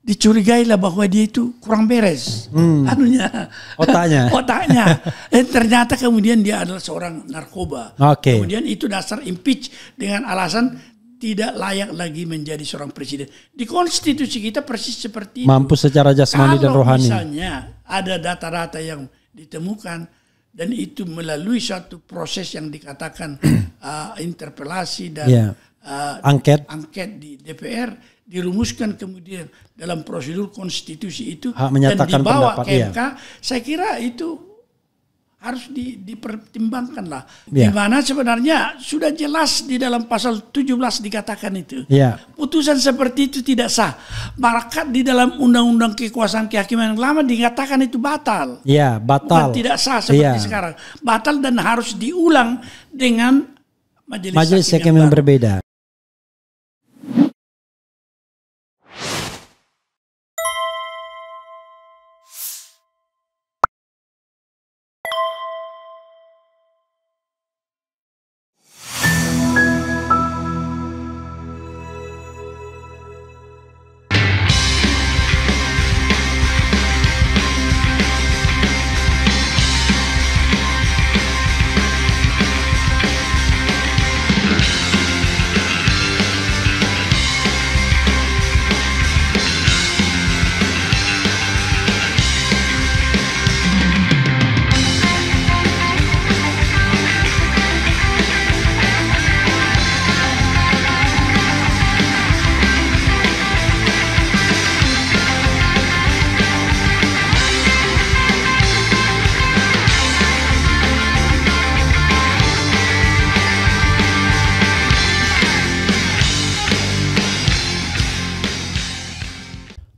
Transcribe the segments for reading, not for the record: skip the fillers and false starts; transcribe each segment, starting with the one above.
dicurigailah bahwa dia itu kurang beres. Anunya. Otaknya. Dan ternyata kemudian dia adalah seorang narkoba. Kemudian itu dasar impeach dengan alasan tidak layak lagi menjadi seorang presiden. Di konstitusi kita persis seperti itu. Mampu secara jasmani dan rohani. Kalau misalnya ada data-data yang ditemukan dan itu melalui satu proses yang dikatakan interpelasi dan angket di DPR, dirumuskan kemudian dalam prosedur konstitusi itu dan dibawa ke MK, saya kira itu harus dipertimbangkan lah. Di mana sebenarnya sudah jelas di dalam pasal 17 dikatakan itu. Putusan seperti itu tidak sah. Maka di dalam undang-undang kekuasaan kehakiman yang lama dikatakan itu batal. Batal. Bukan tidak sah seperti sekarang. Batal dan harus diulang dengan majelis hakim yang berbeda.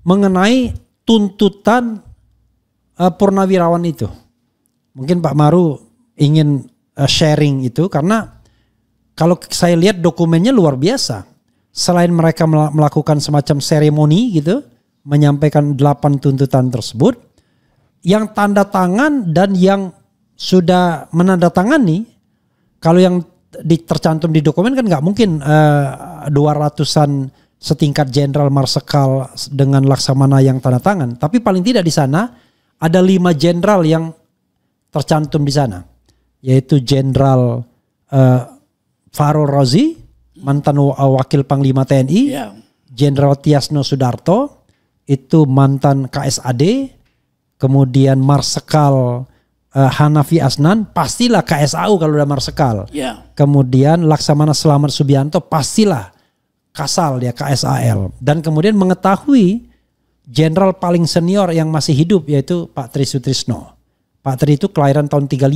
Mengenai tuntutan purnawirawan itu, mungkin Pak Maru ingin sharing itu karena kalau saya lihat dokumennya luar biasa. Selain mereka melakukan semacam seremoni gitu, menyampaikan 8 tuntutan tersebut, yang tanda tangan dan yang sudah menandatangani, kalau yang tercantum di dokumen kan nggak mungkin 200-an setingkat jenderal marsekal dengan laksamana yang tanda tangan. Tapi paling tidak di sana ada 5 jenderal yang tercantum di sana. Yaitu Jenderal Fahrul Razi, mantan wakil Panglima TNI. Jenderal Tiasno Sudarto, itu mantan KSAD. Kemudian Marsekal Hanafi Asnan, pastilah KSAU kalau udah Marsekal. Kemudian Laksamana Selamat Subianto, pastilah Kasal dia KSAL. Dan kemudian mengetahui jenderal paling senior yang masih hidup yaitu Pak Tri Sutrisno. Pak Tri itu kelahiran tahun 35,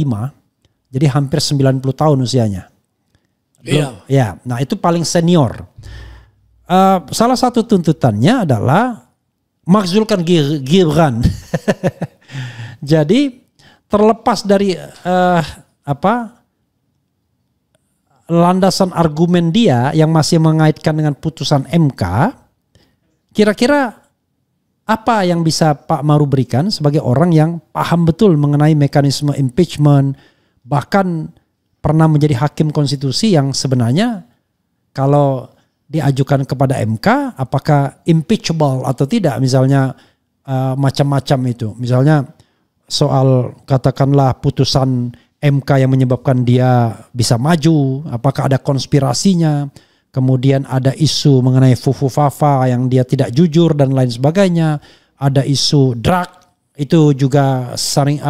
jadi hampir 90 tahun usianya. Nah itu paling senior. Salah satu tuntutannya adalah makzulkan Gibran. Jadi terlepas dari landasan argumen dia yang masih mengaitkan dengan putusan MK, kira-kira apa yang bisa Pak Maru berikan sebagai orang yang paham betul mengenai mekanisme impeachment, bahkan pernah menjadi hakim konstitusi yang sebenarnya kalau diajukan kepada MK apakah impeachable atau tidak, misalnya macam-macam itu, misalnya soal katakanlah putusan MK yang menyebabkan dia bisa maju, apakah ada konspirasinya, kemudian ada isu mengenai Fufu Fafa yang dia tidak jujur dan lain sebagainya, ada isu drug itu juga sering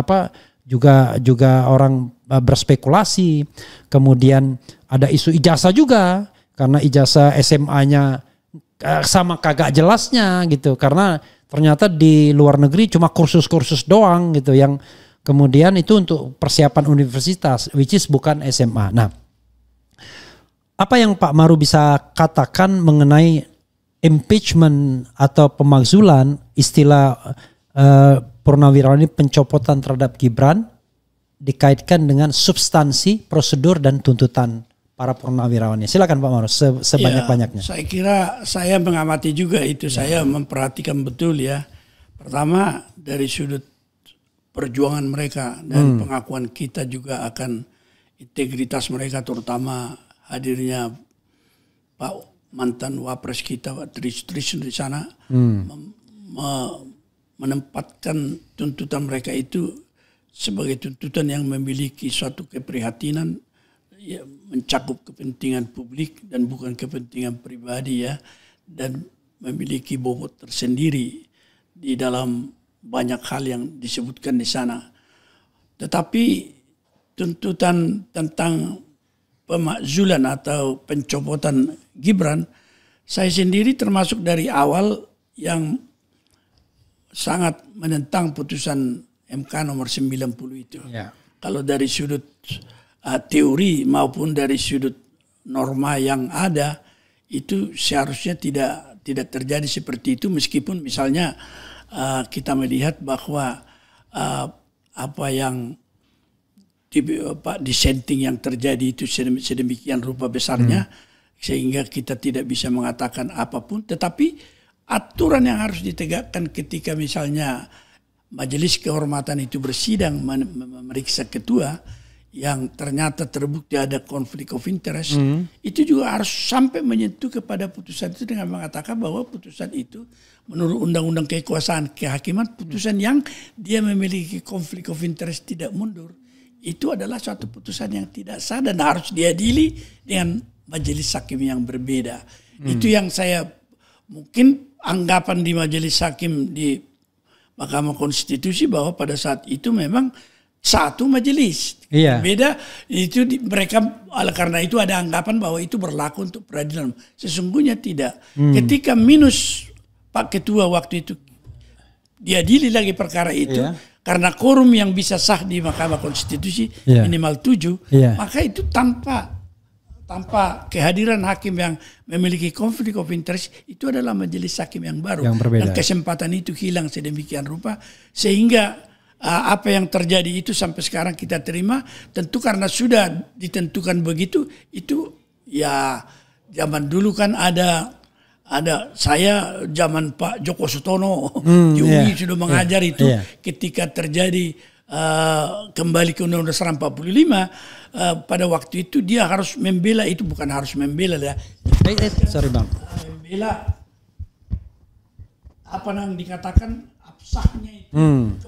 juga orang berspekulasi, kemudian ada isu ijazah juga karena ijazah SMA-nya sama kagak jelasnya gitu, karena ternyata di luar negeri cuma kursus-kursus doang gitu yang kemudian itu untuk persiapan universitas, which is bukan SMA. Nah, apa yang Pak Maru bisa katakan mengenai impeachment atau pemakzulan, istilah purnawirawan ini, pencopotan terhadap Gibran, dikaitkan dengan substansi, prosedur, dan tuntutan para purnawirawannya? Silakan Pak Maru, sebanyak-banyaknya. Saya kira saya mengamati juga itu, saya memperhatikan betul ya. Pertama dari sudut perjuangan mereka dan pengakuan kita juga akan integritas mereka, terutama hadirnya Pak mantan Wapres kita Pak Tri Sutrisno di sana, menempatkan tuntutan mereka itu sebagai tuntutan yang memiliki suatu keprihatinan, ya, mencakup kepentingan publik dan bukan kepentingan pribadi, ya, dan memiliki bobot tersendiri di dalam banyak hal yang disebutkan di sana. Tetapi tuntutan tentang pemakzulan atau pencopotan Gibran, saya sendiri termasuk dari awal yang sangat menentang putusan MK nomor 90 itu. Ya. Kalau dari sudut teori maupun dari sudut norma yang ada, itu seharusnya tidak terjadi seperti itu, meskipun misalnya kita melihat bahwa apa yang dissenting yang terjadi itu sedemikian rupa besarnya sehingga kita tidak bisa mengatakan apapun, tetapi aturan yang harus ditegakkan ketika misalnya majelis kehormatan itu bersidang memeriksa ketua yang ternyata terbukti ada konflik of interest, itu juga harus sampai menyentuh kepada putusan itu dengan mengatakan bahwa putusan itu menurut undang-undang kekuasaan kehakiman, putusan yang dia memiliki konflik of interest tidak mundur, itu adalah suatu putusan yang tidak sah dan harus diadili dengan majelis hakim yang berbeda. Itu yang saya, mungkin anggapan di majelis hakim di Mahkamah Konstitusi bahwa pada saat itu memang satu majelis. Iya. Beda itu mereka, karena itu ada anggapan bahwa itu berlaku untuk peradilan. Sesungguhnya tidak. Ketika minus Pak Ketua waktu itu diadili lagi perkara itu, karena quorum yang bisa sah di Mahkamah Konstitusi minimal 7, maka itu tanpa kehadiran hakim yang memiliki konflik of interest, itu adalah majelis hakim yang baru. Yang berbeda. Dan kesempatan itu hilang sedemikian rupa sehingga apa yang terjadi itu sampai sekarang kita terima, tentu karena sudah ditentukan begitu. Itu ya zaman dulu kan ada saya zaman Pak Joko Sutono di UI sudah mengajar itu ketika terjadi kembali ke Undang-Undang 45, pada waktu itu dia harus membela, itu bukan harus membela ya. Sorry Bang. Membela apa yang dikatakan absahnya itu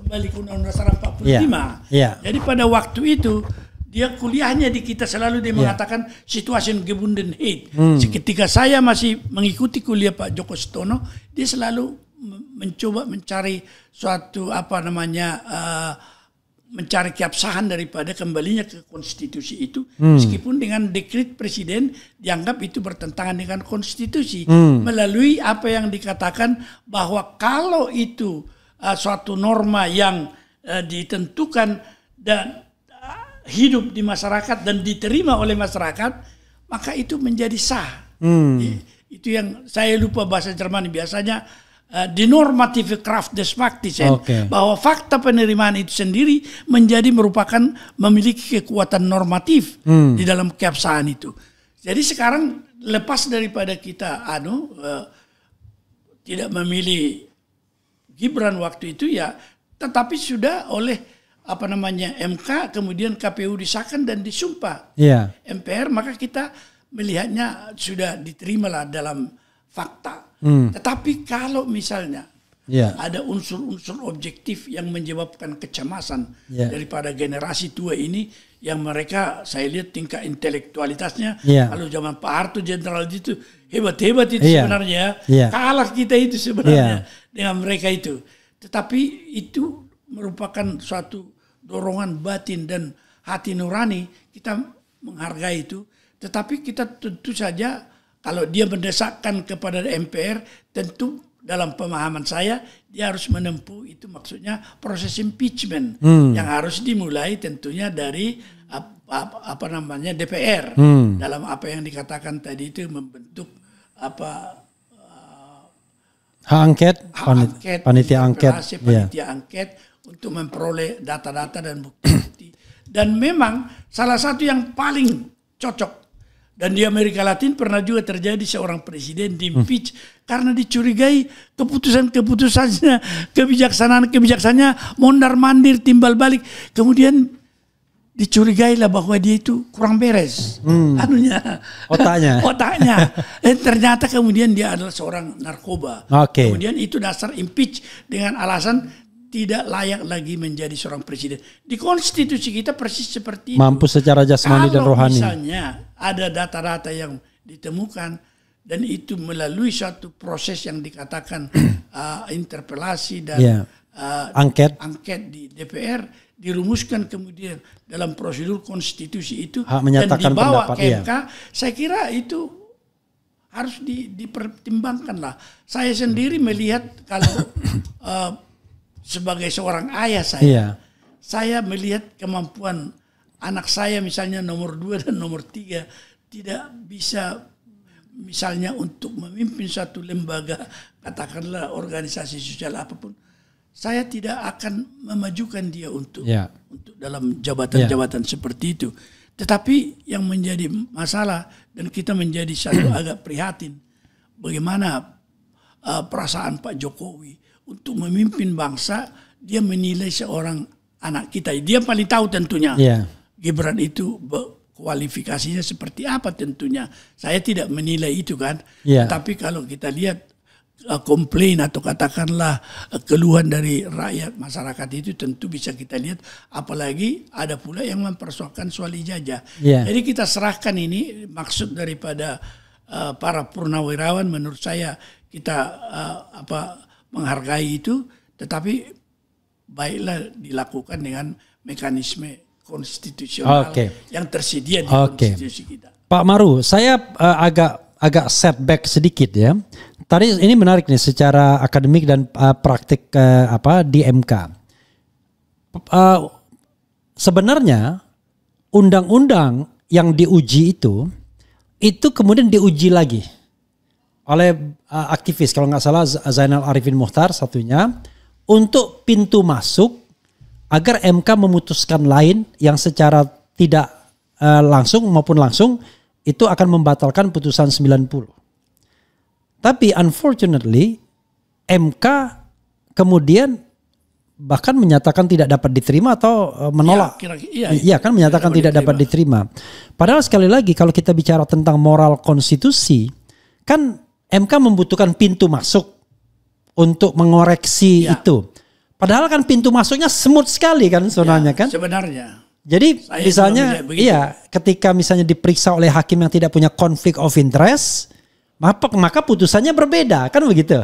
kembali ke Undang-Undang 45. Jadi pada waktu itu dia kuliahnya di kita selalu dia mengatakan situation Gebundenheit. Ketika saya masih mengikuti kuliah Pak Joko Sutono, dia selalu mencoba mencari suatu mencari keabsahan daripada kembalinya ke konstitusi itu, meskipun dengan dekret presiden dianggap itu bertentangan dengan konstitusi, melalui apa yang dikatakan bahwa kalau itu suatu norma yang ditentukan dan hidup di masyarakat dan diterima oleh masyarakat, maka itu menjadi sah. Itu yang saya lupa bahasa Jerman, biasanya di normative Kraft des Faktis, bahwa fakta penerimaan itu sendiri memiliki kekuatan normatif di dalam keabsahan itu. Jadi sekarang lepas daripada kita tidak memilih Gibran waktu itu ya, tetapi sudah oleh MK kemudian KPU disahkan dan disumpah MPR, maka kita melihatnya sudah diterimalah dalam fakta. Tetapi kalau misalnya ada unsur-unsur objektif yang menyebabkan kecemasan daripada generasi tua ini, yang mereka saya lihat tingkat intelektualitasnya, kalau zaman Pak Harto jenderal itu hebat-hebat itu sebenarnya, kalah kita itu sebenarnya dengan mereka itu. Tetapi itu merupakan suatu dorongan batin dan hati nurani, kita menghargai itu. Tetapi kita tentu saja kalau dia mendesakkan kepada MPR, tentu dalam pemahaman saya dia harus menempuh itu, maksudnya proses impeachment yang harus dimulai tentunya dari DPR dalam apa yang dikatakan tadi itu, membentuk panitia angket untuk memperoleh data-data dan bukti-bukti. Dan memang salah satu yang paling cocok, dan di Amerika Latin pernah juga terjadi seorang presiden di-impeach karena dicurigai kebijaksanaannya mondar-mandir, timbal balik. Kemudian dicurigailah bahwa dia itu kurang beres, otaknya. Dan ternyata kemudian dia adalah seorang narkoba. Kemudian itu dasar impeach dengan alasan tidak layak lagi menjadi seorang presiden. Di konstitusi kita persis seperti itu. Mampu secara jasmani dan rohani. Kalau misalnya ada data-data yang ditemukan dan itu melalui suatu proses yang dikatakan interpelasi dan angket di DPR, dirumuskan kemudian dalam prosedur konstitusi itu dan dibawa ke MK, saya kira itu harus dipertimbangkan lah. Saya sendiri melihat kalau sebagai seorang ayah saya melihat kemampuan anak saya misalnya nomor 2 dan nomor 3 tidak bisa misalnya untuk memimpin suatu lembaga, katakanlah organisasi sosial apapun. Saya tidak akan memajukan dia untuk dalam jabatan-jabatan seperti itu. Tetapi yang menjadi masalah dan kita menjadi satu agak prihatin, bagaimana perasaan Pak Jokowi untuk memimpin bangsa, dia menilai seorang anak kita. Dia paling tahu tentunya Gibran itu kualifikasinya seperti apa tentunya. Saya tidak menilai itu kan. Tapi kalau kita lihat komplain atau katakanlah keluhan dari rakyat masyarakat itu tentu bisa kita lihat, apalagi ada pula yang mempersoalkan soal ijazah. Jadi kita serahkan ini, maksud daripada para purnawirawan menurut saya kita menghargai itu, tetapi baiklah dilakukan dengan mekanisme konstitusional yang tersedia di konstitusi kita. Pak Maru, saya agak setback sedikit ya. Tadi ini menarik nih secara akademik dan praktik di MK. Sebenarnya undang-undang yang diuji itu kemudian diuji lagi oleh aktivis, kalau nggak salah Zainal Arifin Muchtar satunya, untuk pintu masuk agar MK memutuskan lain yang secara tidak langsung maupun langsung itu akan membatalkan putusan 90. Tapi unfortunately MK kemudian bahkan menyatakan tidak dapat diterima atau menolak. Menyatakan tidak dapat diterima. Padahal sekali lagi kalau kita bicara tentang moral konstitusi, kan MK membutuhkan pintu masuk untuk mengoreksi itu. Padahal kan pintu masuknya smooth sekali kan sebenarnya kan? Sebenarnya. Jadi misalnya ketika misalnya diperiksa oleh hakim yang tidak punya conflict of interest, maka putusannya berbeda, kan begitu.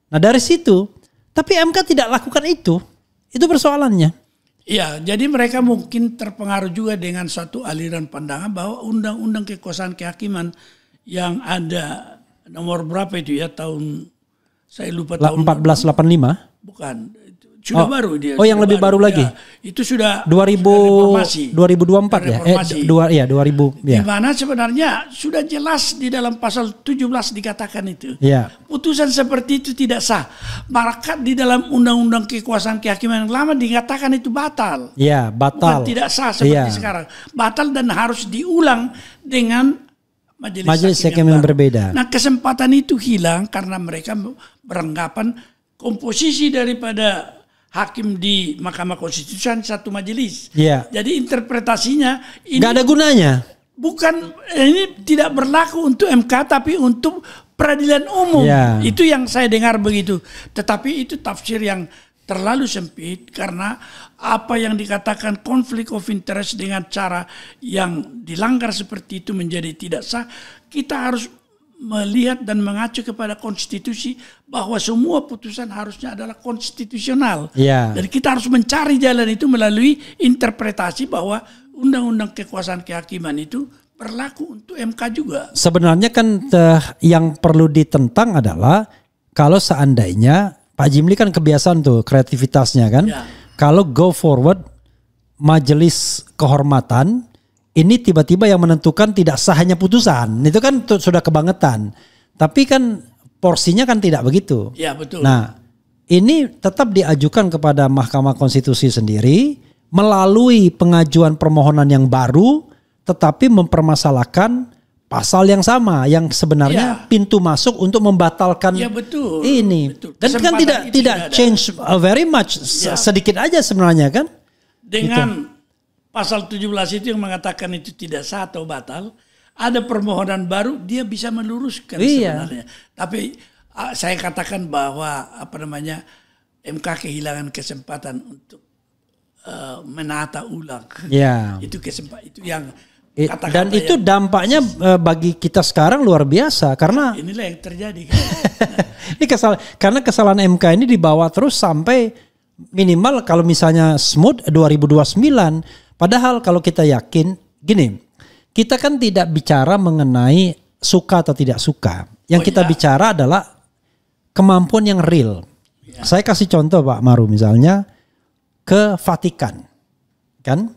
Nah dari situ, tapi MK tidak lakukan itu persoalannya. Iya, jadi mereka mungkin terpengaruh juga dengan suatu aliran pandangan bahwa undang-undang kekuasaan kehakiman yang ada nomor berapa itu ya, tahun saya lupa tahun 1485. Bukan. Sudah baru dia. Oh, yang lebih baru lagi. Itu sudah 2024 ya. 2000 ya. Di mana sebenarnya sudah jelas di dalam pasal 17 dikatakan itu. Putusan seperti itu tidak sah. Maka di dalam undang-undang kekuasaan kehakiman yang lama dikatakan itu batal. Batal. Bukan tidak sah seperti sekarang. Batal dan harus diulang dengan majelis hakim yang berbeda. Nah, kesempatan itu hilang karena mereka beranggapan komposisi daripada hakim di Mahkamah Konstitusi satu majelis. Jadi interpretasinya ini nggak ada gunanya. Bukan, ini tidak berlaku untuk MK tapi untuk peradilan umum. Itu yang saya dengar begitu. Tetapi itu tafsir yang terlalu sempit karena apa yang dikatakan konflik of interest dengan cara yang dilanggar seperti itu menjadi tidak sah. Kita harus melihat dan mengacu kepada konstitusi bahwa semua putusan harusnya adalah konstitusional. Dan kita harus mencari jalan itu melalui interpretasi bahwa undang-undang kekuasaan kehakiman itu berlaku untuk MK juga. Sebenarnya kan yang perlu ditentang adalah kalau seandainya Pak Jimli kan kebiasaan tuh kreativitasnya kan. Kalau go forward majelis kehormatan ini tiba-tiba yang menentukan tidak sahnya putusan. Itu kan sudah kebangetan. Tapi kan porsinya kan tidak begitu. Betul. Nah, ini tetap diajukan kepada Mahkamah Konstitusi sendiri melalui pengajuan permohonan yang baru, tetapi mempermasalahkan pasal yang sama yang sebenarnya pintu masuk untuk membatalkan ini. Betul. Dan kan tidak change very much, sedikit aja sebenarnya kan. Dengan pasal 17 itu yang mengatakan itu tidak sah atau batal, ada permohonan baru dia bisa meluruskan sebenarnya. Tapi saya katakan bahwa MK kehilangan kesempatan untuk menata ulang. Itu kesempatan itu yang dan itu dampaknya bagi kita sekarang luar biasa karena inilah yang terjadi. Ini karena kesalahan MK ini dibawa terus sampai minimal kalau misalnya smooth 2029. Padahal kalau kita yakin gini, kita kan tidak bicara mengenai suka atau tidak suka. Yang kita bicara adalah kemampuan yang real. Saya kasih contoh Pak Maru, misalnya ke Vatikan, kan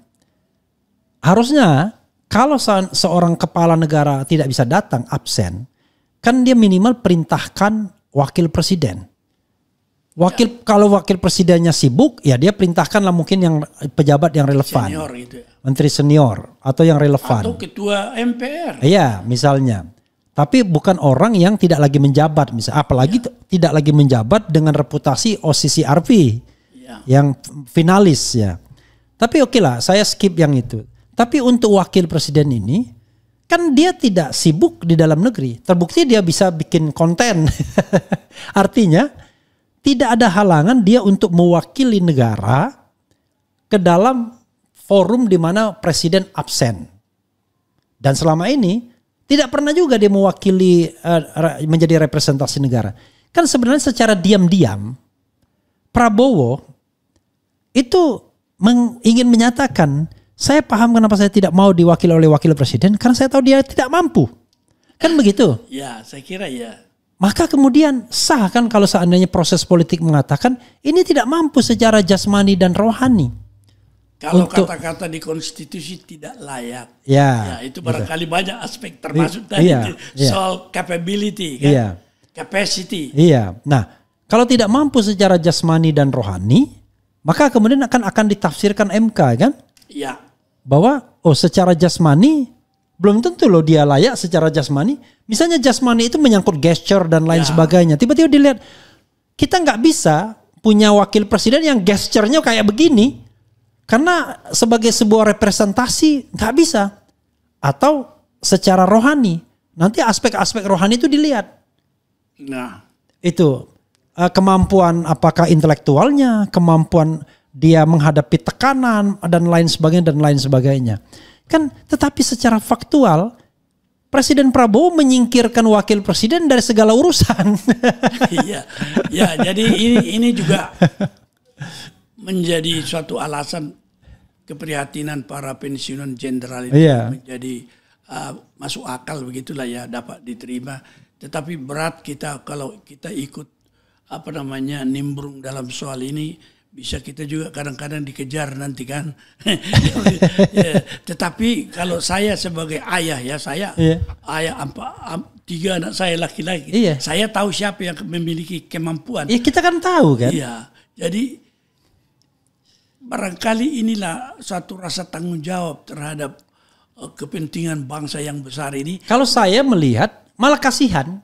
harusnya kalau seorang kepala negara tidak bisa datang, absen, kan dia minimal perintahkan wakil presiden. Kalau wakil presidennya sibuk, ya dia perintahkanlah mungkin yang pejabat yang relevan, senior gitu ya. Menteri senior atau yang relevan, atau ketua MPR. Iya, misalnya. Tapi bukan orang yang tidak lagi menjabat, misalnya, apalagi tidak lagi menjabat dengan reputasi OCCRP yang finalis ya. Tapi oke lah, saya skip yang itu. Tapi untuk wakil presiden ini, kan dia tidak sibuk di dalam negeri. Terbukti dia bisa bikin konten. Artinya tidak ada halangan dia untuk mewakili negara ke dalam forum di mana presiden absen. Dan selama ini tidak pernah juga dia mewakili menjadi representasi negara. Kan sebenarnya secara diam-diam Prabowo itu ingin menyatakan, saya paham kenapa saya tidak mau diwakili oleh wakil presiden karena saya tahu dia tidak mampu. Kan begitu? Ya, saya kira ya. Maka kemudian sah kan kalau seandainya proses politik mengatakan ini tidak mampu secara jasmani dan rohani. Kalau kata-kata di konstitusi tidak layak. Ya itu barangkali banyak aspek termasuk tadi soal capability kan. Capacity. Iya. Nah, kalau tidak mampu secara jasmani dan rohani, maka kemudian akan ditafsirkan MK kan? Iya. Bahwa secara jasmani belum tentu loh dia layak secara jasmani. Misalnya jasmani itu menyangkut gesture dan lain sebagainya. Tiba-tiba dilihat kita nggak bisa punya wakil presiden yang gesturnya kayak begini. Karena sebagai sebuah representasi nggak bisa. Atau secara rohani. Nanti aspek-aspek rohani itu dilihat. Nah. Itu kemampuan apakah intelektualnya, kemampuan dia menghadapi tekanan dan lain sebagainya. Kan tetapi secara faktual Presiden Prabowo menyingkirkan wakil presiden dari segala urusan. Iya. Ya, jadi ini juga menjadi suatu alasan keprihatinan para pensiunan jenderal itu menjadi masuk akal begitulah ya, dapat diterima. Tetapi berat kita kalau kita ikut nimbrung dalam soal ini, bisa kita juga kadang-kadang dikejar nanti kan. Tetapi kalau saya sebagai ayah ya, ayah 3 anak saya laki-laki, saya tahu siapa yang memiliki kemampuan. Iya, kita kan tahu kan. Iya, jadi barangkali inilah suatu rasa tanggung jawab terhadap kepentingan bangsa yang besar ini. Kalau saya melihat malah kasihan.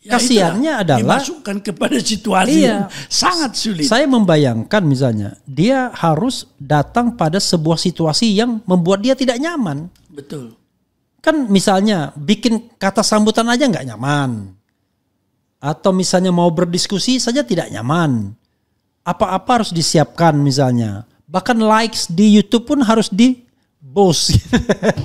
Kasihannya adalah dimasukkan kepada situasi yang sangat sulit. Saya membayangkan misalnya dia harus datang pada sebuah situasi yang membuat dia tidak nyaman. Betul. Kan misalnya bikin kata sambutan aja nggak nyaman. Atau misalnya mau berdiskusi saja tidak nyaman. Apa-apa harus disiapkan misalnya. Bahkan likes di YouTube pun harus bos.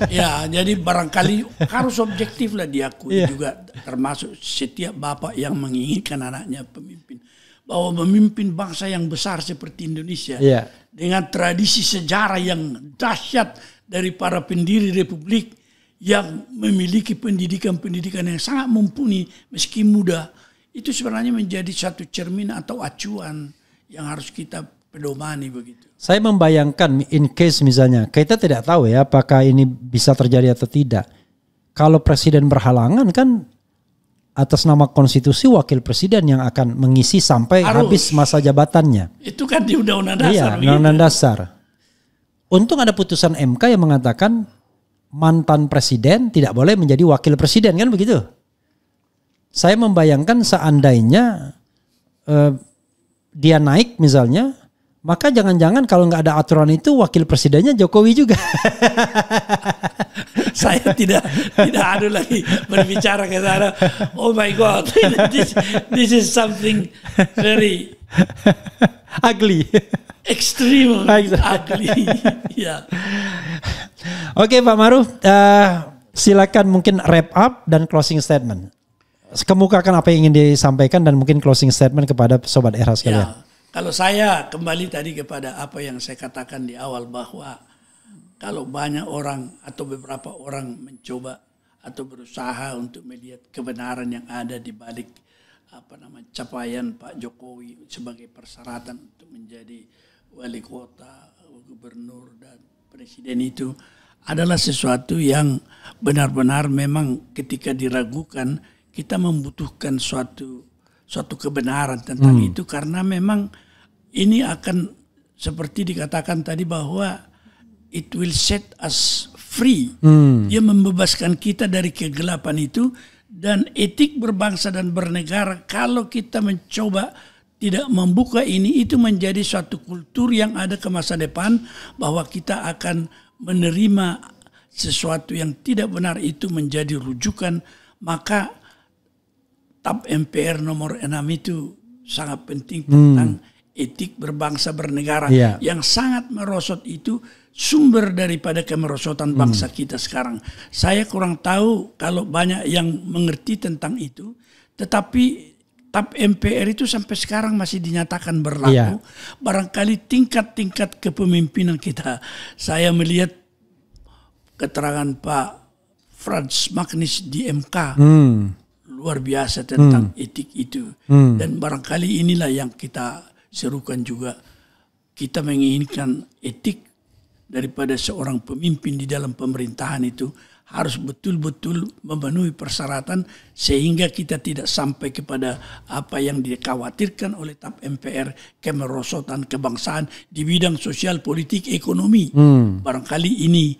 Ya, jadi barangkali harus objektif lah diakui juga, termasuk setiap bapak yang menginginkan anaknya pemimpin, bahwa memimpin bangsa yang besar seperti Indonesia dengan tradisi sejarah yang dahsyat dari para pendiri republik yang memiliki pendidikan yang sangat mumpuni meski muda, itu sebenarnya menjadi satu cermin atau acuan yang harus kita pedomani begitu. Saya membayangkan in case misalnya, kita tidak tahu ya apakah ini bisa terjadi atau tidak. Kalau presiden berhalangan kan atas nama konstitusi wakil presiden yang akan mengisi sampai habis masa jabatannya. Itu kan di Undang-Undang Dasar. Iya, Undang-Undang Dasar. Untung ada putusan MK yang mengatakan mantan presiden tidak boleh menjadi wakil presiden kan begitu. Saya membayangkan seandainya dia naik misalnya, maka jangan-jangan kalau nggak ada aturan itu wakil presidennya Jokowi juga. Saya tidak ada lagi berbicara ke sana. Oh my God, this is something very ugly, extreme, ugly. Ya. Oke Pak Maru, silakan mungkin wrap up dan closing statement. Kemukakan apa yang ingin disampaikan dan mungkin closing statement kepada Sobat Era sekalian. Ya. Kalau saya kembali tadi kepada apa yang saya katakan di awal, bahwa kalau banyak orang atau beberapa orang mencoba atau berusaha untuk melihat kebenaran yang ada di balik capaian Pak Jokowi sebagai persyaratan untuk menjadi wali kota, gubernur dan presiden, itu adalah sesuatu yang benar-benar memang ketika diragukan kita membutuhkan suatu kebenaran tentang itu, karena memang ini akan seperti dikatakan tadi bahwa it will set us free. Dia membebaskan kita dari kegelapan itu, dan etik berbangsa dan bernegara kalau kita mencoba tidak membuka ini, itu menjadi suatu kultur yang ada ke masa depan, bahwa kita akan menerima sesuatu yang tidak benar itu menjadi rujukan. Maka TAP MPR nomor 6 itu sangat penting tentang etik berbangsa bernegara yang sangat merosot. Itu sumber daripada kemerosotan bangsa kita sekarang. Saya kurang tahu kalau banyak yang mengerti tentang itu, tetapi TAP MPR itu sampai sekarang masih dinyatakan berlaku. Barangkali tingkat-tingkat kepemimpinan kita. Saya melihat keterangan Pak Frans Magnis di MK. Luar biasa tentang etik itu. Dan barangkali inilah yang kita serukan juga. Kita menginginkan etik daripada seorang pemimpin di dalam pemerintahan itu harus betul-betul memenuhi persyaratan, sehingga kita tidak sampai kepada apa yang dikhawatirkan oleh TAP MPR, kemerosotan kebangsaan di bidang sosial, politik, ekonomi. Barangkali ini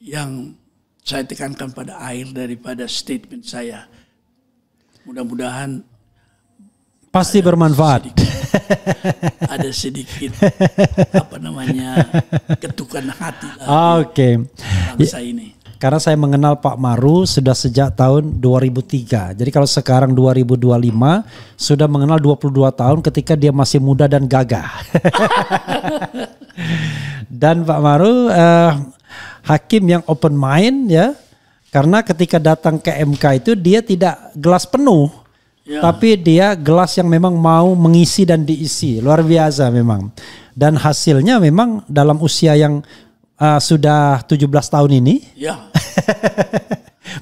yang saya tekankan pada akhir daripada statement saya. Mudah-mudahan pasti bermanfaat. Ada sedikit ketukan hati bangsa ini. Karena saya mengenal Pak Maru sudah sejak tahun 2003. Jadi kalau sekarang 2025 sudah mengenal 22 tahun ketika dia masih muda dan gagah. Dan Pak Maru hakim yang open mind ya. Karena ketika datang ke MK itu dia tidak gelas penuh, tapi dia gelas yang memang mau mengisi dan diisi. Luar biasa memang. Dan hasilnya memang dalam usia yang sudah 17 tahun ini.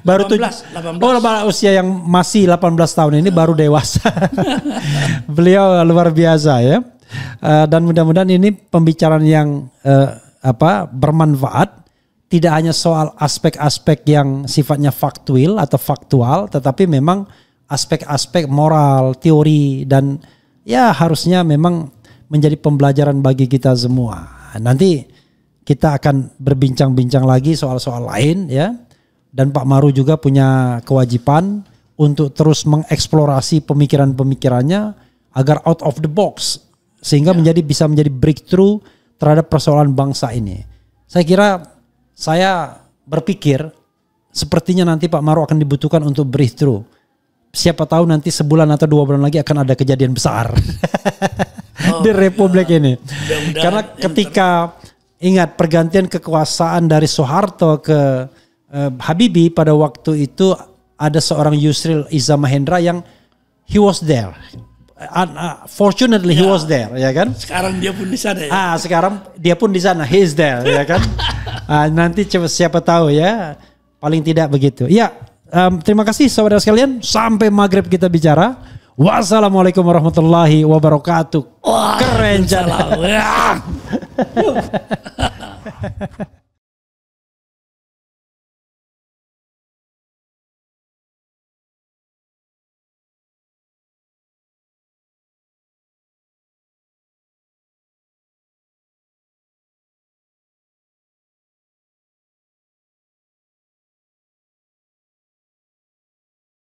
Baru 18. Usia yang masih 18 tahun ini baru dewasa. Beliau luar biasa ya. Dan mudah-mudahan ini pembicaraan yang bermanfaat. Tidak hanya soal aspek-aspek yang sifatnya faktual atau faktual, tetapi memang aspek-aspek moral, teori, dan ya harusnya memang menjadi pembelajaran bagi kita semua. Nanti kita akan berbincang-bincang lagi soal-soal lain ya. Dan Pak Maru juga punya kewajiban untuk terus mengeksplorasi pemikiran-pemikirannya agar out of the box, sehingga bisa menjadi breakthrough terhadap persoalan bangsa ini. Saya berpikir sepertinya nanti Pak Maru akan dibutuhkan untuk breakthrough. Siapa tahu nanti sebulan atau 2 bulan lagi akan ada kejadian besar di Republik ini. Karena ketika ingat pergantian kekuasaan dari Soeharto ke Habibie, pada waktu itu ada seorang Yusril Iza Mahendra yang he was there. Fortunately he was there, ya kan? Sekarang dia pun di sana ya. Sekarang dia pun di sana, he is there, ya kan? Nanti siapa tahu ya, paling tidak begitu. Ya, terima kasih saudara sekalian. Sampai maghrib kita bicara. Wassalamualaikum warahmatullahi wabarakatuh. Keren.